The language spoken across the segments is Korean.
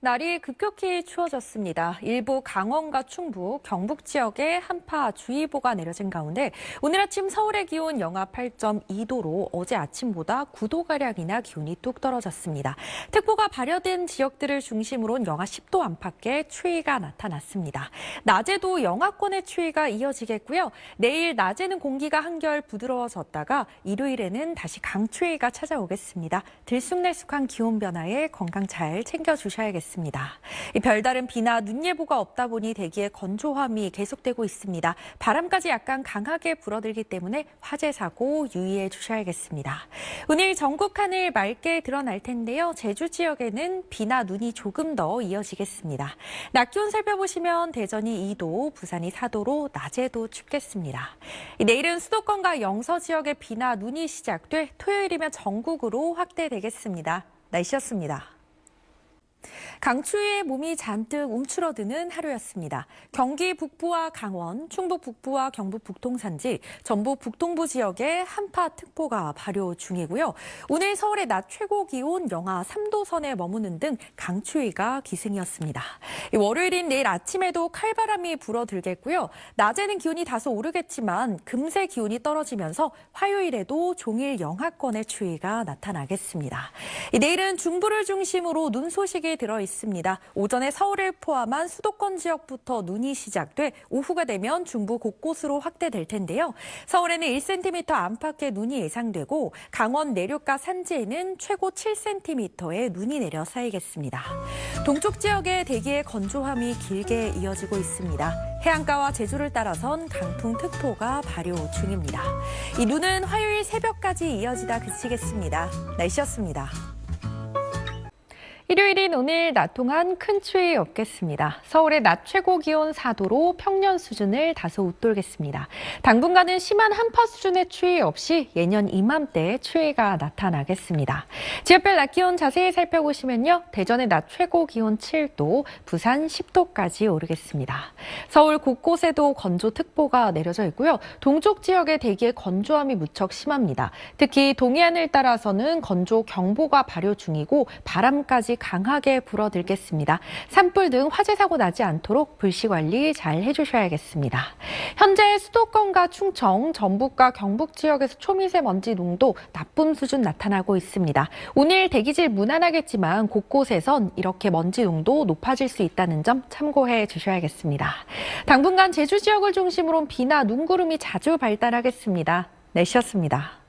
날이 급격히 추워졌습니다. 일부 강원과 충북, 경북 지역에 한파주의보가 내려진 가운데 오늘 아침 서울의 기온 영하 8.2도로 어제 아침보다 9도가량이나 기온이 뚝 떨어졌습니다. 특보가 발효된 지역들을 중심으로는 영하 10도 안팎의 추위가 나타났습니다. 낮에도 영하권의 추위가 이어지겠고요. 내일 낮에는 공기가 한결 부드러워졌다가 일요일에는 다시 강추위가 찾아오겠습니다. 들쑥날쑥한 기온 변화에 건강 잘 챙겨주셔야겠습니다. 이 별다른 비나 눈 예보가 없다 보니 대기의 건조함이 계속되고 있습니다. 바람까지 약간 강하게 불어들기 때문에 화재 사고 유의해 주셔야겠습니다. 오늘 전국 하늘 맑게 드러날 텐데요. 제주 지역에는 비나 눈이 조금 더 이어지겠습니다. 낮 기온 살펴보시면 대전이 2도, 부산이 4도로 낮에도 춥겠습니다. 내일은 수도권과 영서 지역에 비나 눈이 시작돼 토요일이면 전국으로 확대되겠습니다. 날씨였습니다. 강추위에 몸이 잔뜩 움츠러드는 하루였습니다. 경기 북부와 강원, 충북 북부와 경북 북동산지, 전북 북동부 지역에 한파특보가 발효 중이고요. 오늘 서울의 낮 최고 기온 영하 3도 선에 머무는 등 강추위가 기승이었습니다. 월요일인 내일 아침에도 칼바람이 불어들겠고요. 낮에는 기온이 다소 오르겠지만 금세 기온이 떨어지면서 화요일에도 종일 영하권의 추위가 나타나겠습니다. 내일은 중부를 중심으로 눈 소식이 들어 있습니다. 오전에 서울을 포함한 수도권 지역부터 눈이 시작돼 오후가 되면 중부 곳곳으로 확대될 텐데요. 서울에는 1cm 안팎의 눈이 예상되고 강원 내륙과 산지에는 최고 7cm의 눈이 내려 쌓이겠습니다. 동쪽 지역의 대기의 건조함이 길게 이어지고 있습니다. 해안가와 제주를 따라선 강풍특보가 발효 중입니다. 이 눈은 화요일 새벽까지 이어지다 그치겠습니다. 날씨였습니다. 일요일인 오늘 낮 동안 큰 추위 없겠습니다. 서울의 낮 최고 기온 4도로 평년 수준을 다소 웃돌겠습니다. 당분간은 심한 한파 수준의 추위 없이 예년 이맘때 추위가 나타나겠습니다. 지역별 낮 기온 자세히 살펴보시면요. 대전의 낮 최고 기온 7도, 부산 10도까지 오르겠습니다. 서울 곳곳에도 건조특보가 내려져 있고요. 동쪽 지역의 대기의 건조함이 무척 심합니다. 특히 동해안을 따라서는 건조경보가 발효 중이고 바람까지 강하게 불어들겠습니다. 산불 등 화재 사고 나지 않도록 불씨 관리 잘 해주셔야겠습니다. 현재 수도권과 충청, 전북과 경북 지역에서 초미세먼지 농도 나쁨 수준 나타나고 있습니다. 오늘 대기질 무난하겠지만 곳곳에선 이렇게 먼지 농도 높아질 수 있다는 점 참고해 주셔야겠습니다. 당분간 제주 지역을 중심으로 비나 눈구름이 자주 발달하겠습니다. 날씨였습니다.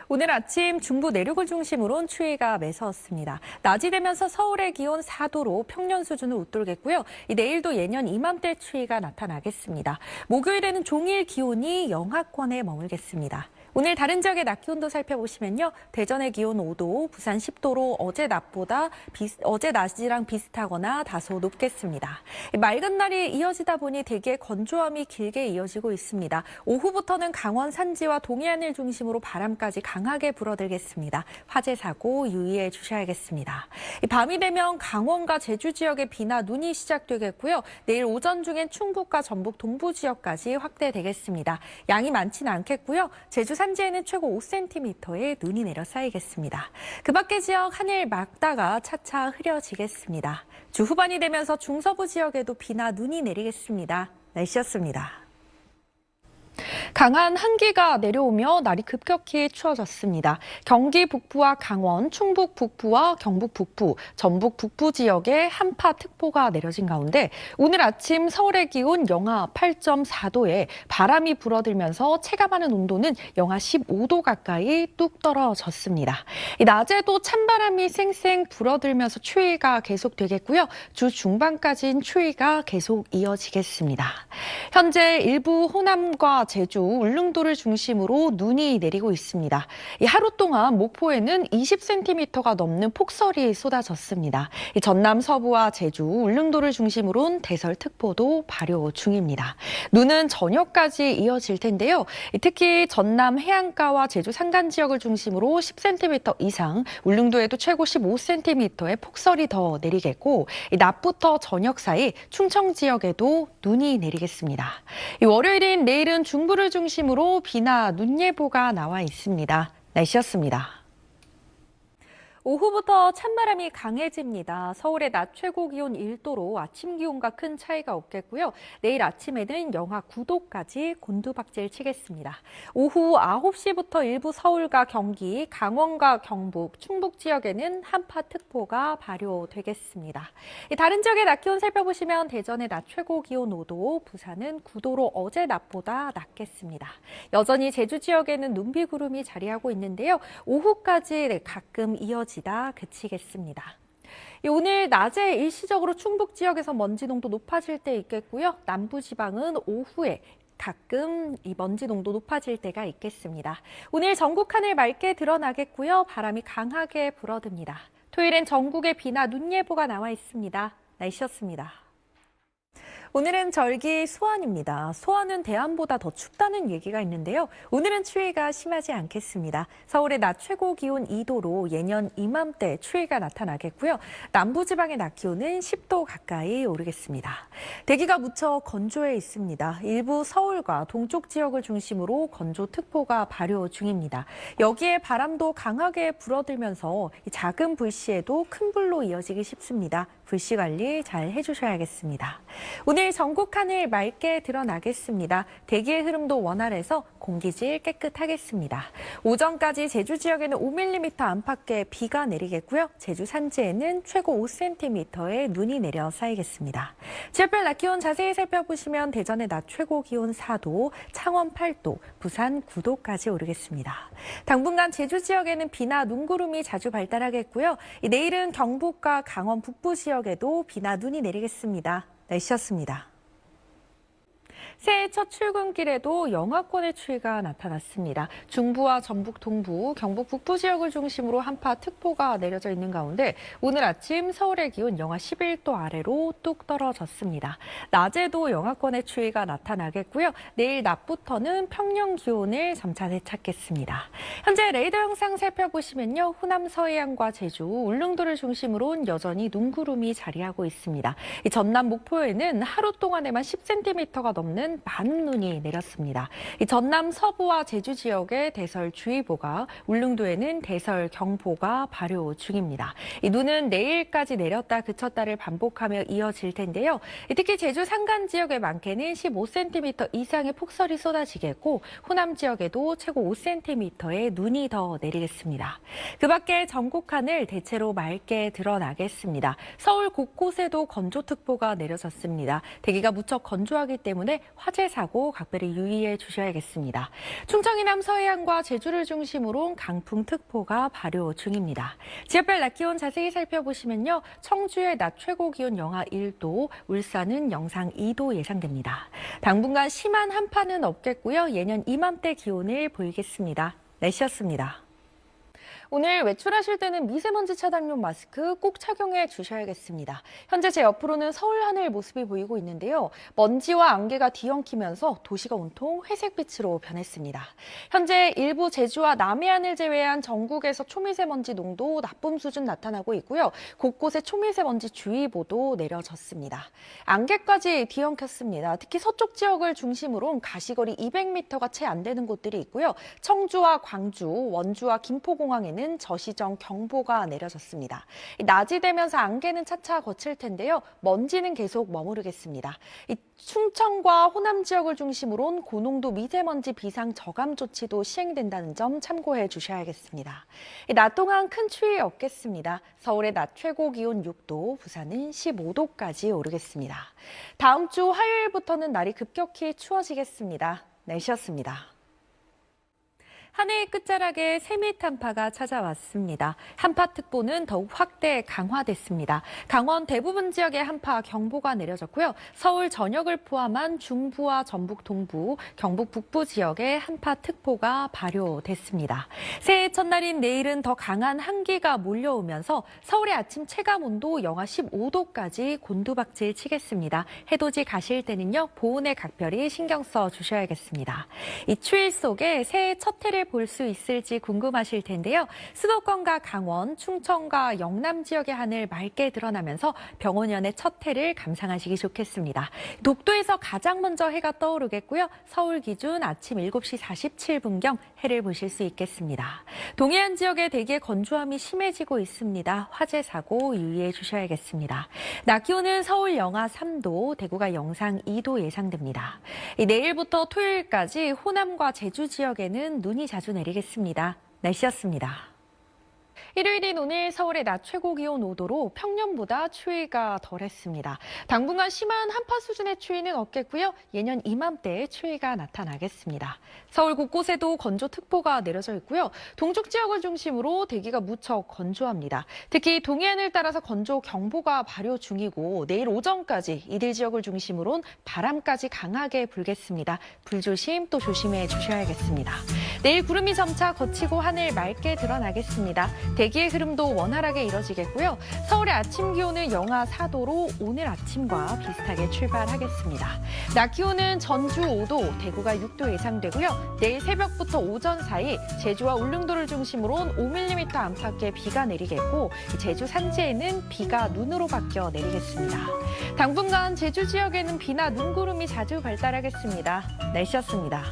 오늘 아침 중부 내륙을 중심으로 추위가 매서웠습니다. 낮이 되면서 서울의 기온 4도로 평년 수준을 웃돌겠고요. 내일도 예년 이맘때 추위가 나타나겠습니다. 목요일에는 종일 기온이 영하권에 머물겠습니다. 오늘 다른 지역의 낮 기온도 살펴보시면요. 대전의 기온 5도, 부산 10도로 어제 낮이랑 비슷하거나 다소 높겠습니다. 맑은 날이 이어지다 보니 대기의 건조함이 길게 이어지고 있습니다. 오후부터는 강원 산지와 동해안을 중심으로 바람까지 강하게 불어들겠습니다. 화재 사고 유의해 주셔야겠습니다. 밤이 되면 강원과 제주 지역에 비나 눈이 시작되겠고요. 내일 오전 중엔 충북과 전북 동부 지역까지 확대되겠습니다. 양이 많지는 않겠고요. 제주 산지에는 최고 5cm의 눈이 내려 쌓이겠습니다. 그 밖의 지역 하늘 맑다가 차차 흐려지겠습니다. 주 후반이 되면서 중서부 지역에도 비나 눈이 내리겠습니다. 날씨였습니다. 강한 한기가 내려오며 날이 급격히 추워졌습니다. 경기 북부와 강원, 충북 북부와 경북 북부, 전북 북부 지역에 한파특보가 내려진 가운데 오늘 아침 서울의 기온 영하 8.4도에 바람이 불어들면서 체감하는 온도는 영하 15도 가까이 뚝 떨어졌습니다. 낮에도 찬바람이 쌩쌩 불어들면서 추위가 계속되겠고요. 주 중반까지는 추위가 계속 이어지겠습니다. 현재 일부 호남과 제주, 울릉도를 중심으로 눈이 내리고 있습니다. 하루 동안 목포에는 20cm가 넘는 폭설이 쏟아졌습니다. 전남 서부와 제주, 울릉도를 중심으로는 대설특보도 발효 중입니다. 눈은 저녁까지 이어질 텐데요. 특히 전남 해안가와 제주 산간 지역을 중심으로 10cm 이상, 울릉도에도 최고 15cm의 폭설이 더 내리겠고 낮부터 저녁 사이 충청 지역에도 눈이 내리겠습니다. 월요일인 내일은 중부를 중심으로 비나 눈 예보가 나와 있습니다. 날씨였습니다. 오후부터 찬바람이 강해집니다. 서울의 낮 최고 기온 1도로 아침 기온과 큰 차이가 없겠고요. 내일 아침에는 영하 9도까지 곤두박질 치겠습니다. 오후 9시부터 일부 서울과 경기, 강원과 경북, 충북 지역에는 한파특보가 발효되겠습니다. 다른 지역의 낮 기온 살펴보시면 대전의 낮 최고 기온 5도, 부산은 9도로 어제 낮보다 낮겠습니다. 여전히 제주 지역에는 눈비구름이 자리하고 있는데요. 오후까지 가끔 이어지다 그치겠습니다. 오늘 낮에 일시적으로 충북 지역에서 먼지 농도 높아질 때 있겠고요. 남부지방은 오후에 가끔 이 먼지 농도 높아질 때가 있겠습니다. 오늘 전국 하늘 맑게 드러나겠고요. 바람이 강하게 불어듭니다. 토요일엔 전국에 비나 눈 예보가 나와 있습니다. 날씨였습니다. 오늘은 절기 소환입니다. 소환은 대안보다 더 춥다는 얘기가 있는데요. 오늘은 추위가 심하지 않겠습니다. 서울의 낮 최고 기온 2도로 예년 이맘때 추위가 나타나겠고요. 남부지방의 낮 기온은 10도 가까이 오르겠습니다. 대기가 무척 건조해 있습니다. 일부 서울과 동쪽 지역을 중심으로 건조특보가 발효 중입니다. 여기에 바람도 강하게 불어들면서 작은 불씨에도 큰 불로 이어지기 쉽습니다. 불씨 관리 잘 해주셔야겠습니다. 오늘 전국 하늘 맑게 드러나겠습니다. 대기의 흐름도 원활해서 공기질 깨끗하겠습니다. 오전까지 제주 지역에는 5mm 안팎의 비가 내리겠고요. 제주 산지에는 최고 5cm의 눈이 내려 쌓이겠습니다. 지역별 낮 기온 자세히 살펴보시면 대전의 낮 최고 기온 4도, 창원 8도, 부산 9도까지 오르겠습니다. 당분간 제주 지역에는 비나 눈구름이 자주 발달하겠고요. 내일은 경북과 강원 북부 지역에도 비나 눈이 내리겠습니다. 날씨였습니다. 새해 첫 출근길에도 영하권의 추위가 나타났습니다. 중부와 전북 동부, 경북 북부 지역을 중심으로 한파특보가 내려져 있는 가운데 오늘 아침 서울의 기온 영하 11도 아래로 뚝 떨어졌습니다. 낮에도 영하권의 추위가 나타나겠고요. 내일 낮부터는 평년 기온을 점차 되찾겠습니다. 현재 레이더 영상 살펴보시면요. 호남 서해안과 제주, 울릉도를 중심으로 여전히 눈구름이 자리하고 있습니다. 전남 목포에는 하루 동안에만 10cm가 넘는 많은 눈이 내렸습니다. 전남 서부와 제주 지역에 대설주의보가, 울릉도에는 대설경보가 발효 중입니다. 이 눈은 내일까지 내렸다 그쳤다를 반복하며 이어질 텐데요. 특히 제주 산간 지역에 많게는 15cm 이상의 폭설이 쏟아지겠고 호남 지역에도 최고 5cm의 눈이 더 내리겠습니다. 그 밖에 전국 하늘 대체로 맑게 드러나겠습니다. 서울 곳곳에도 건조특보가 내려졌습니다. 대기가 무척 건조하기 때문에 화재 사고 각별히 유의해 주셔야겠습니다. 충청 이남 서해안과 제주를 중심으로 강풍특보가 발효 중입니다. 지역별 낮 기온 자세히 살펴보시면요. 청주의 낮 최고 기온 영하 1도, 울산은 영상 2도 예상됩니다. 당분간 심한 한파는 없겠고요. 예년 이맘때 기온을 보이겠습니다. 날씨였습니다. 오늘 외출하실 때는 미세먼지 차단용 마스크 꼭 착용해 주셔야겠습니다. 현재 제 옆으로는 서울 하늘 모습이 보이고 있는데요. 먼지와 안개가 뒤엉키면서 도시가 온통 회색빛으로 변했습니다. 현재 일부 제주와 남해안을 제외한 전국에서 초미세먼지 농도 나쁨 수준 나타나고 있고요. 곳곳에 초미세먼지 주의보도 내려졌습니다. 안개까지 뒤엉켰습니다. 특히 서쪽 지역을 중심으로 가시거리 200m가 채 안 되는 곳들이 있고요. 청주와 광주, 원주와 김포공항에는 저시정 경보가 내려졌습니다. 낮이 되면서 안개는 차차 거칠 텐데요. 먼지는 계속 머무르겠습니다. 충청과 호남 지역을 중심으로 고농도 미세먼지 비상 저감 조치도 시행된다는 점 참고해 주셔야겠습니다. 낮 동안 큰 추위 없겠습니다. 서울의 낮 최고 기온 6도, 부산은 15도까지 오르겠습니다. 다음 주 화요일부터는 날이 급격히 추워지겠습니다. 날씨였습니다. 한 해의 끝자락에 세밀 한파가 찾아왔습니다. 한파특보는 더욱 확대 강화됐습니다. 강원 대부분 지역에 한파 경보가 내려졌고요. 서울 전역을 포함한 중부와 전북 동부, 경북 북부 지역에 한파특보가 발효됐습니다. 새해 첫날인 내일은 더 강한 한기가 몰려오면서 서울의 아침 체감온도 영하 15도까지 곤두박질 치겠습니다. 해돋이 가실 때는요. 보온에 각별히 신경 써 주셔야겠습니다. 이 추위 속에 새해 첫 해를 해를 볼 수 있을지 궁금하실 텐데요. 수도권과 강원, 충청과 영남 지역의 하늘 맑게 드러나면서 병원연의 첫 해를 감상하시기 좋겠습니다. 독도에서 가장 먼저 해가 떠오르겠고요. 서울 기준 아침 7시 47분경 해를 보실 수 있겠습니다. 동해안 지역의 대기의 건조함이 심해지고 있습니다. 화재 사고 유의해 주셔야겠습니다. 낮 기온은 서울 영하 3도, 대구가 영상 2도 예상됩니다. 내일부터 토요일까지 호남과 제주 지역에는 눈이 자주 내리겠습니다. 날씨였습니다. 일요일인 오늘 서울의 낮 최고 기온 5도로 평년보다 추위가 덜했습니다. 당분간 심한 한파 수준의 추위는 없겠고요. 예년 이맘때의 추위가 나타나겠습니다. 서울 곳곳에도 건조특보가 내려져 있고요. 동쪽 지역을 중심으로 대기가 무척 건조합니다. 특히 동해안을 따라서 건조경보가 발효 중이고 내일 오전까지 이들 지역을 중심으로는 바람까지 강하게 불겠습니다. 불조심 또 조심해 주셔야겠습니다. 내일 구름이 점차 걷히고 하늘 맑게 드러나겠습니다. 대기의 흐름도 원활하게 이뤄지겠고요. 서울의 아침 기온은 영하 4도로 오늘 아침과 비슷하게 출발하겠습니다. 낮 기온은 전주 5도, 대구가 6도 예상되고요. 내일 새벽부터 오전 사이 제주와 울릉도를 중심으로 5mm 안팎의 비가 내리겠고 제주 산지에는 비가 눈으로 바뀌어 내리겠습니다. 당분간 제주 지역에는 비나 눈구름이 자주 발달하겠습니다. 날씨였습니다.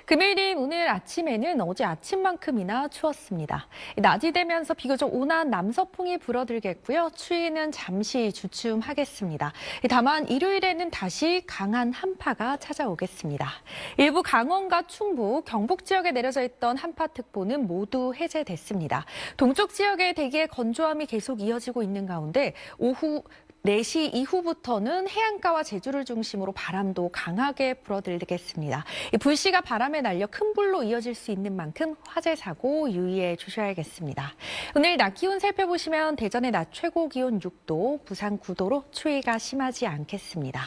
금요일인 오늘 아침에는 어제 아침만큼이나 추웠습니다. 낮이 되면서 비교적 온화한 남서풍이 불어들겠고요. 추위는 잠시 주춤하겠습니다. 다만 일요일에는 다시 강한 한파가 찾아오겠습니다. 일부 강원과 충북, 경북 지역에 내려져 있던 한파특보는 모두 해제됐습니다. 동쪽 지역의 대기의 건조함이 계속 이어지고 있는 가운데 오후 4시 이후부터는 해안가와 제주를 중심으로 바람도 강하게 불어들겠습니다. 불씨가 바람에 날려 큰 불로 이어질 수 있는 만큼 화재 사고 유의해 주셔야겠습니다. 오늘 낮 기온 살펴보시면 대전의 낮 최고 기온 6도, 부산 9도로 추위가 심하지 않겠습니다.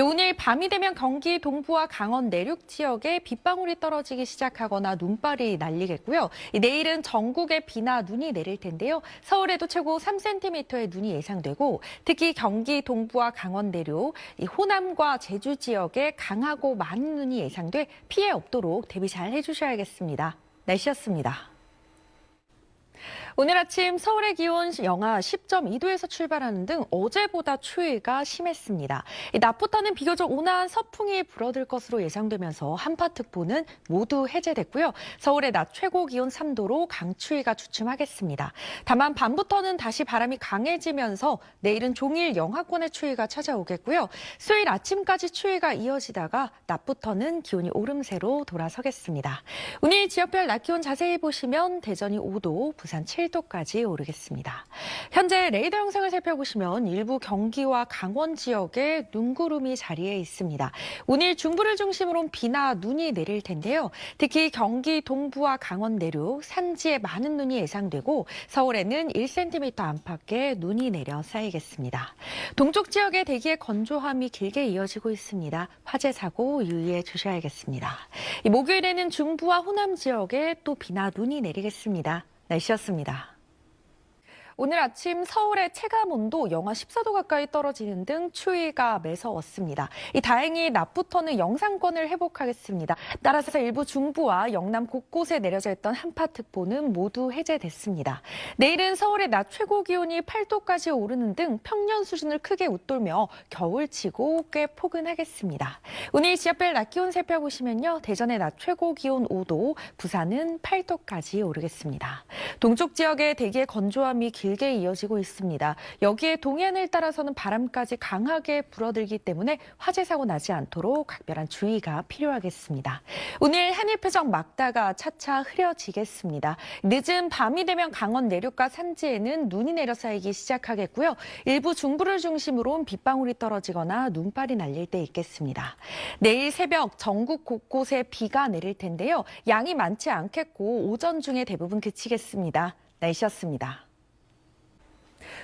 오늘 밤이 되면 경기 동부와 강원 내륙 지역에 빗방울이 떨어지기 시작하거나 눈발이 날리겠고요. 내일은 전국에 비나 눈이 내릴 텐데요. 서울에도 최고 3cm의 눈이 예상되고 특히 경기 동부와 강원 내륙, 호남과 제주 지역에 강하고 많은 눈이 예상돼 피해 없도록 대비 잘 해주셔야겠습니다. 날씨였습니다. 오늘 아침 서울의 기온 영하 10.2도에서 출발하는 등 어제보다 추위가 심했습니다. 낮부터는 비교적 온화한 서풍이 불어들 것으로 예상되면서 한파특보는 모두 해제됐고요. 서울의 낮 최고 기온 3도로 강추위가 주춤하겠습니다. 다만 밤부터는 다시 바람이 강해지면서 내일은 종일 영하권의 추위가 찾아오겠고요. 수요일 아침까지 추위가 이어지다가 낮부터는 기온이 오름세로 돌아서겠습니다. 오늘 지역별 낮 기온 자세히 보시면 대전이 5도, 부산 7도까지 오르겠습니다. 현재 레이더 영상을 살펴보시면 일부 경기와 강원 지역에 눈구름이 자리해 있습니다. 오늘 중부를 중심으로 비나 눈이 내릴 텐데요. 특히 경기 동부와 강원 내륙, 산지에 많은 눈이 예상되고 서울에는 1cm 안팎의 눈이 내려 쌓이겠습니다. 동쪽 지역의 대기의 건조함이 길게 이어지고 있습니다. 화재 사고 유의해 주셔야겠습니다. 목요일에는 중부와 호남 지역에 또 비나 눈이 내리겠습니다. 날씨였습니다. 오늘 아침 서울의 체감온도 영하 14도 가까이 떨어지는 등 추위가 매서웠습니다. 다행히 낮부터는 영상권을 회복하겠습니다. 따라서 일부 중부와 영남 곳곳에 내려져 있던 한파특보는 모두 해제됐습니다. 내일은 서울의 낮 최고 기온이 8도까지 오르는 등 평년 수준을 크게 웃돌며 겨울치고 꽤 포근하겠습니다. 오늘 지역별 낮 기온 살펴보시면요. 대전의 낮 최고 기온 5도, 부산은 8도까지 오르겠습니다. 동쪽 지역의 대기의 건조함이 길게 이어지고 있습니다. 여기에 동해안을 따라서는 바람까지 강하게 불어들기 때문에 화재 사고 나지 않도록 각별한 주의가 필요하겠습니다. 오늘 하늘 표정 막다가 차차 흐려지겠습니다. 늦은 밤이 되면 강원 내륙과 산지에는 눈이 내려 쌓이기 시작하겠고요. 일부 중부를 중심으로 빗방울이 떨어지거나 눈발이 날릴 때 있겠습니다. 내일 새벽 전국 곳곳에 비가 내릴 텐데요. 양이 많지 않겠고 오전 중에 대부분 그치겠습니다. 날씨였습니다.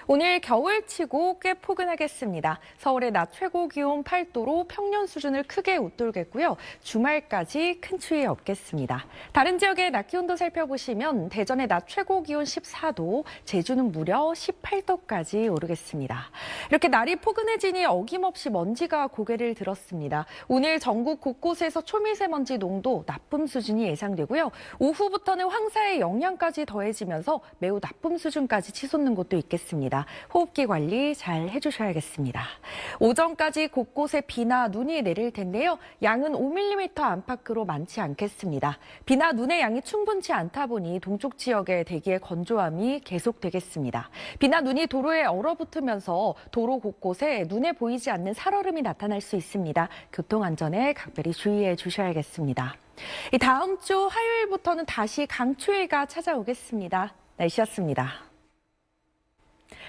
오늘 겨울치고 꽤 포근하겠습니다. 서울의 낮 최고 기온 8도로 평년 수준을 크게 웃돌겠고요. 주말까지 큰 추위 없겠습니다. 다른 지역의 낮 기온도 살펴보시면 대전의 낮 최고 기온 14도, 제주는 무려 18도까지 오르겠습니다. 이렇게 날이 포근해지니 어김없이 먼지가 고개를 들었습니다. 오늘 전국 곳곳에서 초미세먼지 농도 나쁨 수준이 예상되고요. 오후부터는 황사의 영향까지 더해지면서 매우 나쁨 수준까지 치솟는 곳도 있겠습니다. 호흡기 관리 잘 해주셔야겠습니다. 오전까지 곳곳에 비나 눈이 내릴 텐데요. 양은 5mm 안팎으로 많지 않겠습니다. 비나 눈의 양이 충분치 않다 보니 동쪽 지역의 대기의 건조함이 계속되겠습니다. 비나 눈이 도로에 얼어붙으면서 도로 곳곳에 눈에 보이지 않는 살얼음이 나타날 수 있습니다. 교통안전에 각별히 주의해 주셔야겠습니다. 다음 주 화요일부터는 다시 강추위가 찾아오겠습니다. 날씨였습니다.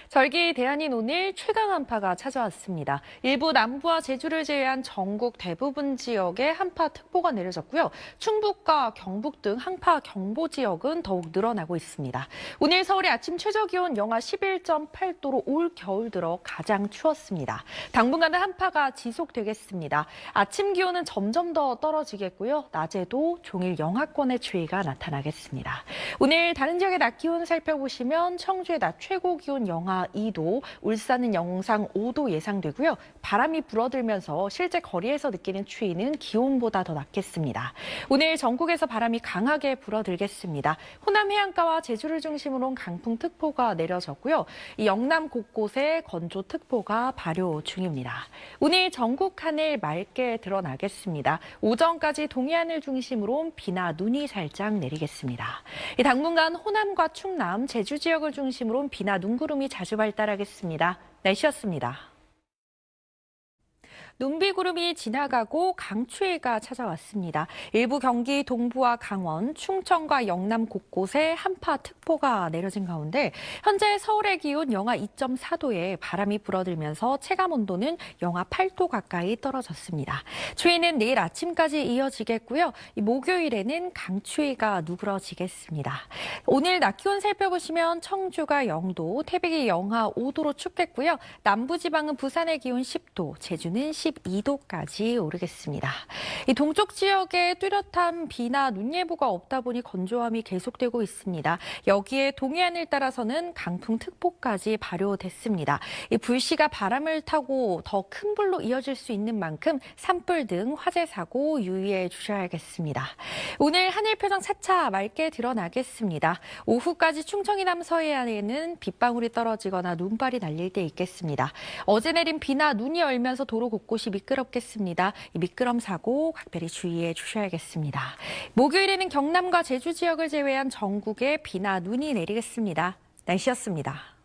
절기대안인 오늘 최강 한파가 찾아왔습니다. 일부 남부와 제주를 제외한 전국 대부분 지역에 한파특보가 내려졌고요. 충북과 경북 등 한파 경보 지역은 더욱 늘어나고 있습니다. 오늘 서울의 아침 최저기온 영하 11.8도로 올 겨울 들어 가장 추웠습니다. 당분간은 한파가 지속되겠습니다. 아침 기온은 점점 더 떨어지겠고요. 낮에도 종일 영하권의 추위가 나타나겠습니다. 오늘 다른 지역의 낮 기온 살펴보시면 청주의 낮 최고 기온 영하 2도, 울산은 영상 5도 예상되고요. 바람이 불어들면서 실제 거리에서 느끼는 추위는 기온보다 더 낮겠습니다. 오늘 전국에서 바람이 강하게 불어들겠습니다. 호남 해안가와 제주를 중심으로 강풍특보가 내려졌고요. 이 영남 곳곳에 건조특보가 발효 중입니다. 오늘 전국 하늘 맑게 드러나겠습니다. 오전까지 동해안을 중심으로 비나 눈이 살짝 내리겠습니다. 당분간 호남과 충남, 제주 지역을 중심으로 비나 눈구름이 자주 발달하겠습니다. 날씨였습니다. 눈비구름이 지나가고 강추위가 찾아왔습니다. 일부 경기 동부와 강원, 충청과 영남 곳곳에 한파특보가 내려진 가운데 현재 서울의 기온 영하 2.4도에 바람이 불어들면서 체감온도는 영하 8도 가까이 떨어졌습니다. 추위는 내일 아침까지 이어지겠고요. 목요일에는 강추위가 누그러지겠습니다. 오늘 낮 기온 살펴보시면 청주가 0도, 태백이 영하 5도로 춥겠고요. 남부지방은 부산의 기온 10도, 제주는 12도까지 오르겠습니다. 이 동쪽 지역에 뚜렷한 비나 눈 예보가 없다 보니 건조함이 계속되고 있습니다. 여기에 동해안을 따라서는 강풍특보까지 발효됐습니다. 이 불씨가 바람을 타고 더 큰 불로 이어질 수 있는 만큼 산불 등 화재 사고 유의해 주셔야겠습니다. 오늘 하늘 표정 차차 맑게 드러나겠습니다. 오후까지 충청 이남 서해안에는 빗방울이 떨어지거나 눈발이 날릴 때 있겠습니다. 어제 내린 비나 눈이 얼면서 도로 곳곳이 미끄럽겠습니다. 이 미끄럼 사고 각별히 주의해 주셔야겠습니다. 목요일에는 경남과 제주 지역을 제외한 전국에 비나 눈이 내리겠습니다. 날씨였습니다.